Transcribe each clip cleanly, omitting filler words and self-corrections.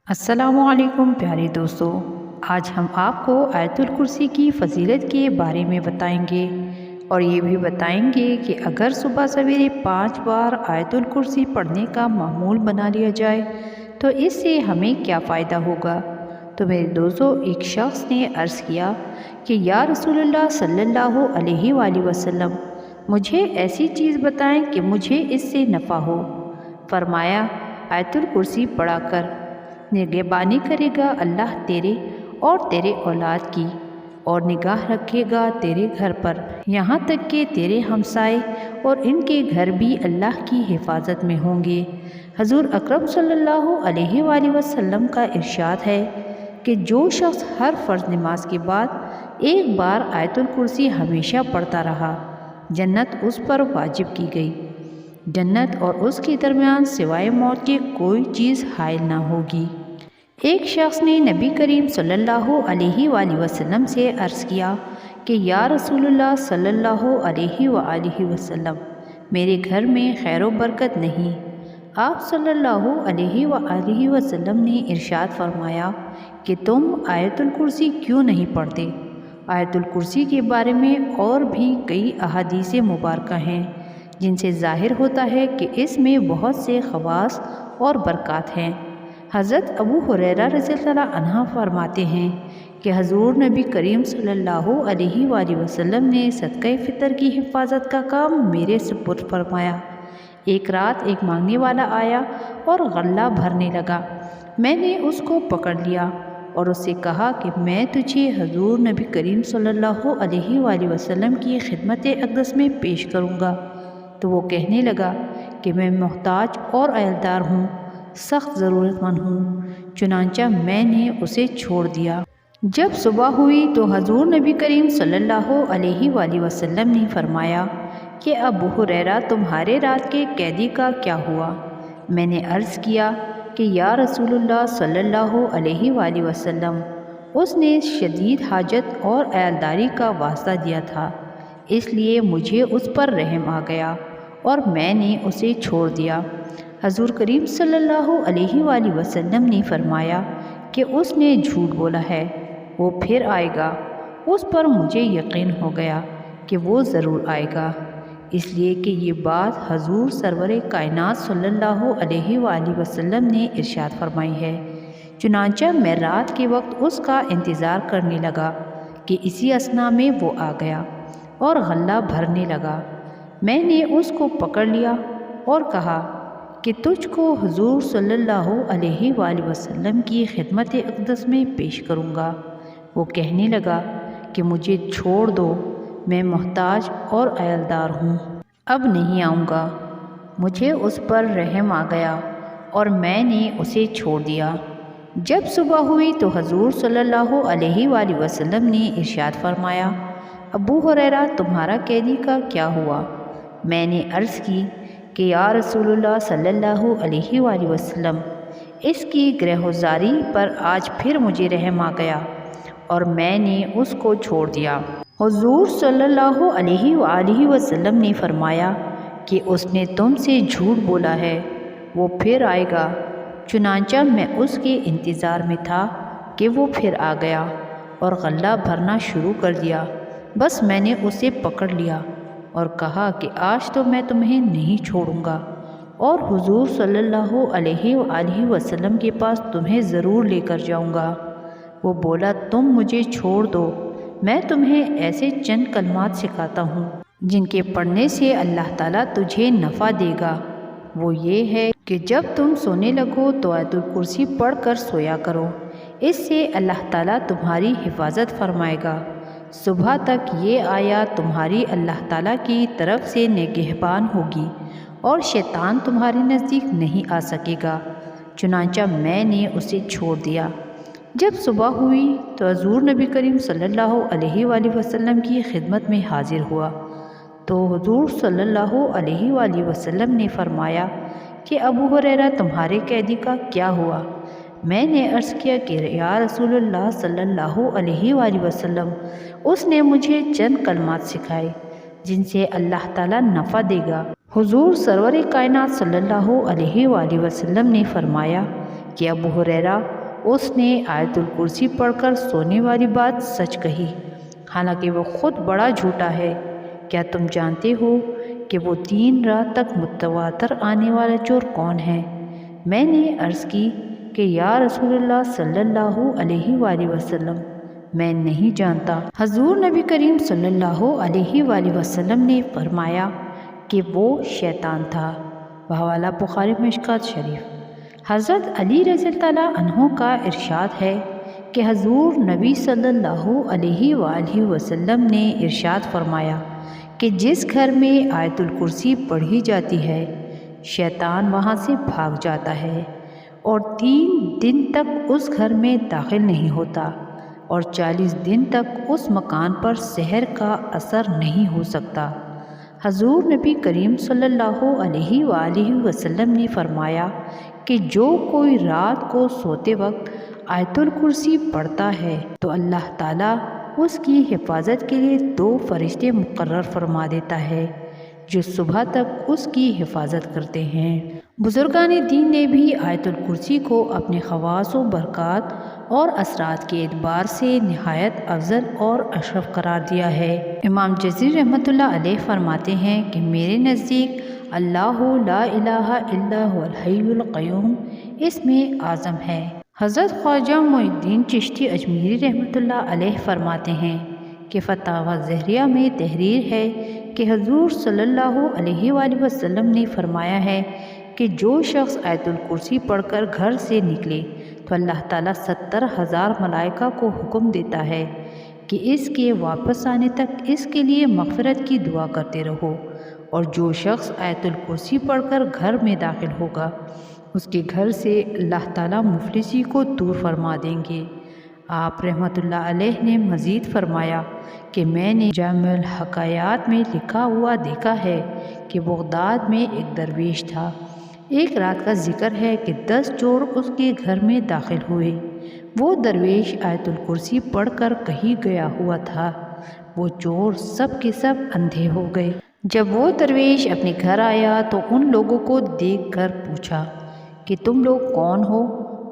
السلام علیکم پیارے دوستو، آج ہم آپ کو آیت الکرسی کی فضیلت کے بارے میں بتائیں گے اور یہ بھی بتائیں گے کہ اگر صبح سویرے 5 بار آیت الکرسی پڑھنے کا معمول بنا لیا جائے تو اس سے ہمیں کیا فائدہ ہوگا۔ تو میرے دوستو، ایک شخص نے عرض کیا کہ یا رسول اللہ صلی اللہ علیہ وآلہ وسلم، مجھے ایسی چیز بتائیں کہ مجھے اس سے نفع ہو۔ فرمایا، آیت الکرسی پڑھا کر نگہبانی کرے گا اللہ تیرے اور تیرے اولاد کی، اور نگاہ رکھے گا تیرے گھر پر، یہاں تک کہ تیرے ہمسائے اور ان کے گھر بھی اللہ کی حفاظت میں ہوں گے۔ حضور اکرم صلی اللہ علیہ وآلہ وسلم کا ارشاد ہے کہ جو شخص ہر فرض نماز کے بعد ایک بار آیت الکرسی ہمیشہ پڑھتا رہا، جنت اس پر واجب کی گئی۔ جنت اور اس کے درمیان سوائے موت کے کوئی چیز حائل نہ ہوگی۔ ایک شخص نے نبی کریم صلی اللہ علیہ وآلہ وسلم سے عرض کیا کہ یا رسول اللہ صلی اللہ علیہ وآلہ وسلم، میرے گھر میں خیر و برکت نہیں۔ آپ صلی اللہ علیہ وآلہ وسلم نے ارشاد فرمایا کہ تم آیت الکرسی کیوں نہیں پڑھتے؟ آیت الکرسی کے بارے میں اور بھی کئی احادیث مبارکہ ہیں جن سے ظاہر ہوتا ہے کہ اس میں بہت سے خواص اور برکات ہیں۔ حضرت ابو ہریرہ رضی اللہ عنہ فرماتے ہیں کہ حضور نبی کریم صلی اللہ علیہ وآلہ وسلم نے صدقہ فطر کی حفاظت کا کام میرے سپرد فرمایا۔ ایک رات ایک مانگنے والا آیا اور غلہ بھرنے لگا۔ میں نے اس کو پکڑ لیا اور اس سے کہا کہ میں تجھے حضور نبی کریم صلی اللہ علیہ وآلہ وسلم کی خدمت اقدس میں پیش کروں گا۔ تو وہ کہنے لگا کہ میں محتاج اور عیالدار ہوں، سخت ضرورت مند ہوں، چنانچہ میں نے اسے چھوڑ دیا۔ جب صبح ہوئی تو حضور نبی کریم صلی اللہ علیہ وآلہ وسلم نے فرمایا کہ ابو ہریرہ، تمہارے رات کے قیدی کا کیا ہوا؟ میں نے عرض کیا کہ یا رسول اللہ صلی اللہ علیہ وآلہ وسلم، اس نے شدید حاجت اور عیالداری کا واسطہ دیا تھا، اس لیے مجھے اس پر رحم آ گیا اور میں نے اسے چھوڑ دیا۔ حضور کریم صلی اللہ علیہ وآلہ وسلم نے فرمایا کہ اس نے جھوٹ بولا ہے، وہ پھر آئے گا۔ اس پر مجھے یقین ہو گیا کہ وہ ضرور آئے گا، اس لیے کہ یہ بات حضور سرور کائنات صلی اللہ علیہ وآلہ وسلم نے ارشاد فرمائی ہے۔ چنانچہ میں رات کے وقت اس کا انتظار کرنے لگا کہ اسی اثناء میں وہ آ گیا اور غلہ بھرنے لگا۔ میں نے اس کو پکڑ لیا اور کہا کہ تجھ کو حضور صلی اللہ علیہ وآلہ وسلم کی خدمت اقدس میں پیش کروں گا۔ وہ کہنے لگا کہ مجھے چھوڑ دو، میں محتاج اور عیالدار ہوں، اب نہیں آؤں گا۔ مجھے اس پر رحم آ گیا اور میں نے اسے چھوڑ دیا۔ جب صبح ہوئی تو حضور صلی اللہ علیہ وآلہ وسلم نے ارشاد فرمایا، ابو ہریرہ، تمہارا قیدی کا کیا ہوا؟ میں نے عرض کی کہ یا رسول اللہ صلی اللہ علیہ وآلہ وسلم، اس کی گرہوزاری پر آج پھر مجھے رحم آ گیا اور میں نے اس کو چھوڑ دیا۔ حضور صلی اللہ علیہ وآلہ وسلم نے فرمایا کہ اس نے تم سے جھوٹ بولا ہے، وہ پھر آئے گا۔ چنانچہ میں اس کے انتظار میں تھا کہ وہ پھر آ گیا اور غلہ بھرنا شروع کر دیا۔ بس میں نے اسے پکڑ لیا اور کہا کہ آج تو میں تمہیں نہیں چھوڑوں گا اور حضور صلی اللہ علیہ وآلہ وسلم کے پاس تمہیں ضرور لے کر جاؤں گا۔ وہ بولا، تم مجھے چھوڑ دو، میں تمہیں ایسے چند کلمات سکھاتا ہوں جن کے پڑھنے سے اللہ تعالیٰ تجھے نفع دے گا۔ وہ یہ ہے کہ جب تم سونے لگو تو آیت الکرسی پڑھ کر سویا کرو، اس سے اللہ تعالیٰ تمہاری حفاظت فرمائے گا۔ صبح تک یہ آیات تمہاری اللہ تعالیٰ کی طرف سے نگہبان ہوگی اور شیطان تمہارے نزدیک نہیں آ سکے گا۔ چنانچہ میں نے اسے چھوڑ دیا۔ جب صبح ہوئی تو حضور نبی کریم صلی اللہ علیہ وآلہ وسلم کی خدمت میں حاضر ہوا تو حضور صلی اللہ علیہ وآلہ وسلم نے فرمایا کہ ابو ہریرہ، تمہارے قیدی کا کیا ہوا؟ میں نے عرض کیا کہ یا رسول اللہ صلی اللہ علیہ وآلہ وسلم، اس نے مجھے چند کلمات سکھائے جن سے اللہ تعالیٰ نفع دے گا۔ حضور سرور کائنات صلی اللہ علیہ وآلہ وسلم نے فرمایا کہ ابو ہریرہ، اس نے آیت الکرسی پڑھ کر سونے والی بات سچ کہی، حالانکہ وہ خود بڑا جھوٹا ہے۔ کیا تم جانتے ہو کہ وہ 3 رات تک متواتر آنے والا چور کون ہے؟ میں نے عرض کی کہ یا رسول اللہ صلی اللہ علیہ وآلہ وسلم، میں نہیں جانتا۔ حضور نبی کریم صلی اللہ علیہ وآلہ وسلم نے فرمایا کہ وہ شیطان تھا۔ بحوالہ بخاری مشکوٰۃ شریف۔ حضرت علی رضی اللہ عنہ کا ارشاد ہے کہ حضور نبی صلی اللہ علیہ وآلہ وسلم نے ارشاد فرمایا کہ جس گھر میں آیت الکرسی پڑھی جاتی ہے شیطان وہاں سے بھاگ جاتا ہے اور 3 دن تک اس گھر میں داخل نہیں ہوتا اور 40 دن تک اس مکان پر سحر کا اثر نہیں ہو سکتا۔ حضور نبی کریم صلی اللہ علیہ وآلہ وسلم نے فرمایا کہ جو کوئی رات کو سوتے وقت آیت الکرسی پڑھتا ہے تو اللہ تعالیٰ اس کی حفاظت کے لیے 2 فرشتے مقرر فرما دیتا ہے جو صبح تک اس کی حفاظت کرتے ہیں۔ بزرگان دین نے بھی آیت الکرسی کو اپنے خواص و برکات اور اثرات کے اعتبار سے نہایت افضل اور اشرف قرار دیا ہے۔ امام جزری رحمۃ اللہ علیہ فرماتے ہیں کہ میرے نزدیک اللہ لا الہ الا هو الحی القیوم اسم اعظم ہے۔ حضرت خواجہ معین الدین چشتی اجمیری رحمۃ اللہ علیہ فرماتے ہیں کہ فتاوی زہریہ میں تحریر ہے کہ حضور صلی اللہ علیہ وآلہ وسلم نے فرمایا ہے کہ جو شخص آیت الکرسی پڑھ کر گھر سے نکلے تو اللہ تعالیٰ 70,000 ملائکہ کو حکم دیتا ہے کہ اس کے واپس آنے تک اس کے لیے مغفرت کی دعا کرتے رہو، اور جو شخص آیت الکرسی پڑھ کر گھر میں داخل ہوگا اس کے گھر سے اللہ تعالیٰ مفلسی کو دور فرما دیں گے۔ آپ رحمۃ اللہ علیہ نے مزید فرمایا کہ میں نے جامع الحکایات میں لکھا ہوا دیکھا ہے کہ بغداد میں ایک درویش تھا۔ ایک رات کا ذکر ہے کہ 10 چور اس کے گھر میں داخل ہوئے۔ وہ درویش آیت الکرسی پڑھ کر کہیں گیا ہوا تھا۔ وہ چور سب کے سب اندھے ہو گئے۔ جب وہ درویش اپنے گھر آیا تو ان لوگوں کو دیکھ کر پوچھا کہ تم لوگ کون ہو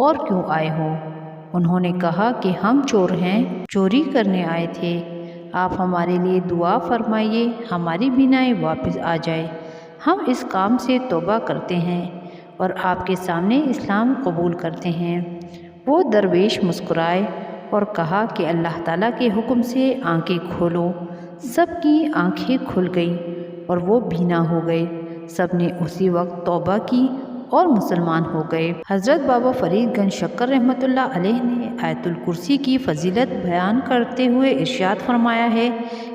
اور کیوں آئے ہو؟ انہوں نے کہا کہ ہم چور ہیں، چوری کرنے آئے تھے، آپ ہمارے لیے دعا فرمائیے ہماری بینائی واپس آ جائے، ہم اس کام سے توبہ کرتے ہیں اور آپ کے سامنے اسلام قبول کرتے ہیں۔ وہ درویش مسکرائے اور کہا کہ اللہ تعالیٰ کے حکم سے آنکھیں کھولو۔ سب کی آنکھیں کھل گئیں اور وہ بینا ہو گئے۔ سب نے اسی وقت توبہ کی اور مسلمان ہو گئے۔ حضرت بابا فرید گنج شکر رحمۃ اللہ علیہ نے آیت الکرسی کی فضیلت بیان کرتے ہوئے ارشاد فرمایا ہے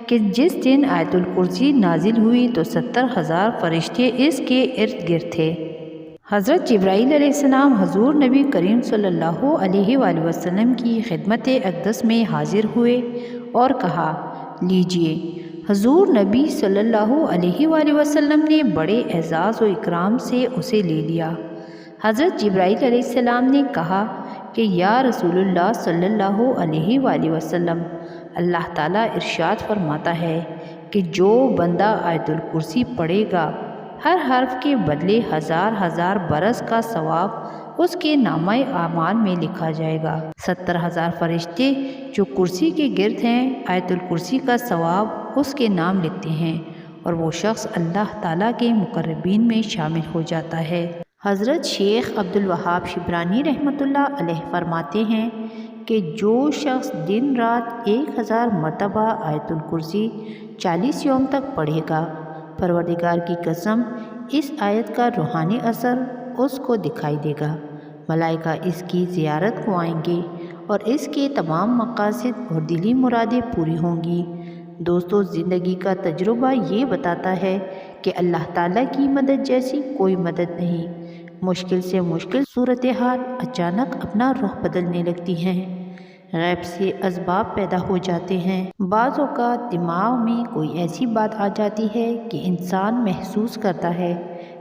کہ جس دن آیت الکرسی نازل ہوئی تو 70,000 فرشتے اس کے ارد گرد تھے۔ حضرت جبرائیل علیہ السلام حضور نبی کریم صلی اللہ علیہ وآلہ وسلم کی خدمت اقدس میں حاضر ہوئے اور کہا، لیجئے۔ حضور نبی صلی اللہ علیہ وآلہ وسلم نے بڑے اعزاز و اکرام سے اسے لے لیا۔ حضرت جبرائیل علیہ السلام نے کہا کہ یا رسول اللہ صلی اللہ علیہ وآلہ وسلم، اللہ تعالیٰ ارشاد فرماتا ہے کہ جو بندہ آیت الکرسی پڑھے گا ہر حرف کے بدلے 1000 برس کا ثواب اس کے نامہ اعمال میں لکھا جائے گا۔ 70,000 فرشتے جو کرسی کے گرد ہیں آیت الکرسی کا ثواب اس کے نام لکھتے ہیں اور وہ شخص اللہ تعالیٰ کے مقربین میں شامل ہو جاتا ہے۔ حضرت شیخ عبد الوہاب شبرانی رحمۃ اللہ علیہ فرماتے ہیں کہ جو شخص دن رات 1000 مرتبہ آیت الکرسی 40 یوم تک پڑھے گا، پروردگار کی قسم اس آیت کا روحانی اثر اس کو دکھائی دے گا، ملائکہ اس کی زیارت کو آئیں گے اور اس کے تمام مقاصد اور دلی مرادیں پوری ہوں گی۔ دوستو، زندگی کا تجربہ یہ بتاتا ہے کہ اللہ تعالیٰ کی مدد جیسی کوئی مدد نہیں۔ مشکل سے مشکل صورتحال اچانک اپنا رخ بدلنے لگتی ہیں، غیب سے اسباب پیدا ہو جاتے ہیں۔ بعض اوقات دماغ میں کوئی ایسی بات آ جاتی ہے کہ انسان محسوس کرتا ہے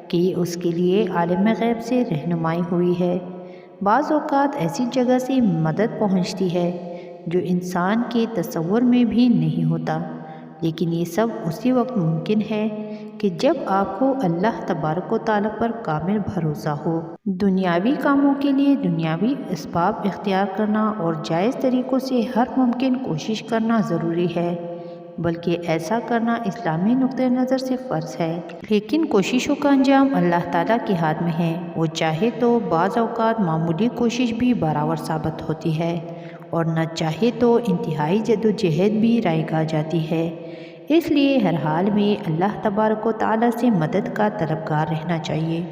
کہ یہ اس کے لیے عالم غیب سے رہنمائی ہوئی ہے۔ بعض اوقات ایسی جگہ سے مدد پہنچتی ہے جو انسان کے تصور میں بھی نہیں ہوتا، لیکن یہ سب اسی وقت ممکن ہے کہ جب آپ کو اللہ تبارک و تعالیٰ پر کامل بھروسہ ہو، دنیاوی کاموں کے لیے دنیاوی اسباب اختیار کرنا اور جائز طریقوں سے ہر ممکن کوشش کرنا ضروری ہے، بلکہ ایسا کرنا اسلامی نقطہ نظر سے فرض ہے۔ لیکن کوششوں کا انجام اللہ تعالیٰ کے ہاتھ میں ہے، وہ چاہے تو بعض اوقات معمولی کوشش بھی برابر ثابت ہوتی ہے اور نہ چاہے تو انتہائی جدوجہد بھی رائگاں جاتی ہے۔ اس لیے ہر حال میں اللہ تبارک و تعالیٰ سے مدد کا طلبگار رہنا چاہیے،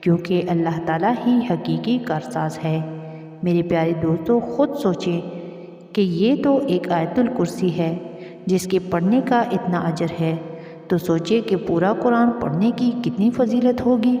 کیونکہ اللہ تعالیٰ ہی حقیقی کارساز ہے۔ میرے پیارے دوستو، خود سوچیں کہ یہ تو ایک آیت الکرسی ہے جس کے پڑھنے کا اتنا اجر ہے، تو سوچیں کہ پورا قرآن پڑھنے کی کتنی فضیلت ہوگی۔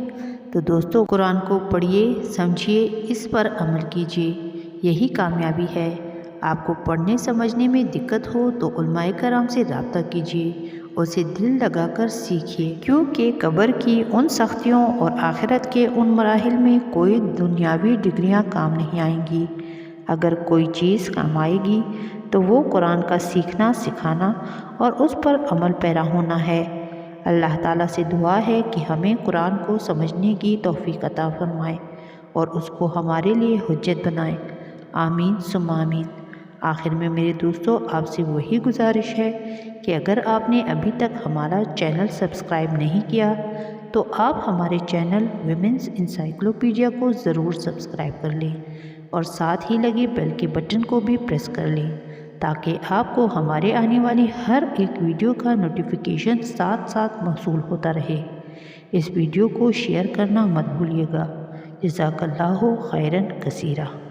تو دوستو، قرآن کو پڑھیے، سمجھیے، اس پر عمل کیجیے، یہی کامیابی ہے۔ آپ کو پڑھنے سمجھنے میں دقت ہو تو علماء کرام سے رابطہ کیجیے، اسے دل لگا کر سیکھیے، کیونکہ قبر کی ان سختیوں اور آخرت کے ان مراحل میں کوئی دنیاوی ڈگریاں کام نہیں آئیں گی۔ اگر کوئی چیز کام آئے گی تو وہ قرآن کا سیکھنا، سکھانا اور اس پر عمل پیرا ہونا ہے۔ اللہ تعالیٰ سے دعا ہے کہ ہمیں قرآن کو سمجھنے کی توفیق عطا فرمائے اور اس کو ہمارے لیے حجت بنائے۔ آمین ثم آمین۔ آخر میں میرے دوستو، آپ سے وہی گزارش ہے کہ اگر آپ نے ابھی تک ہمارا چینل سبسکرائب نہیں کیا تو آپ ہمارے چینل ویمنس انسائیکلوپیڈیا کو ضرور سبسکرائب کر لیں اور ساتھ ہی لگے بیل کے بٹن کو بھی پریس کر لیں تاکہ آپ کو ہمارے آنے والی ہر ایک ویڈیو کا نوٹیفیکیشن ساتھ ساتھ موصول ہوتا رہے۔ اس ویڈیو کو شیئر کرنا مت بھولیے گا۔ جزاک اللہ خیرا کثیرا۔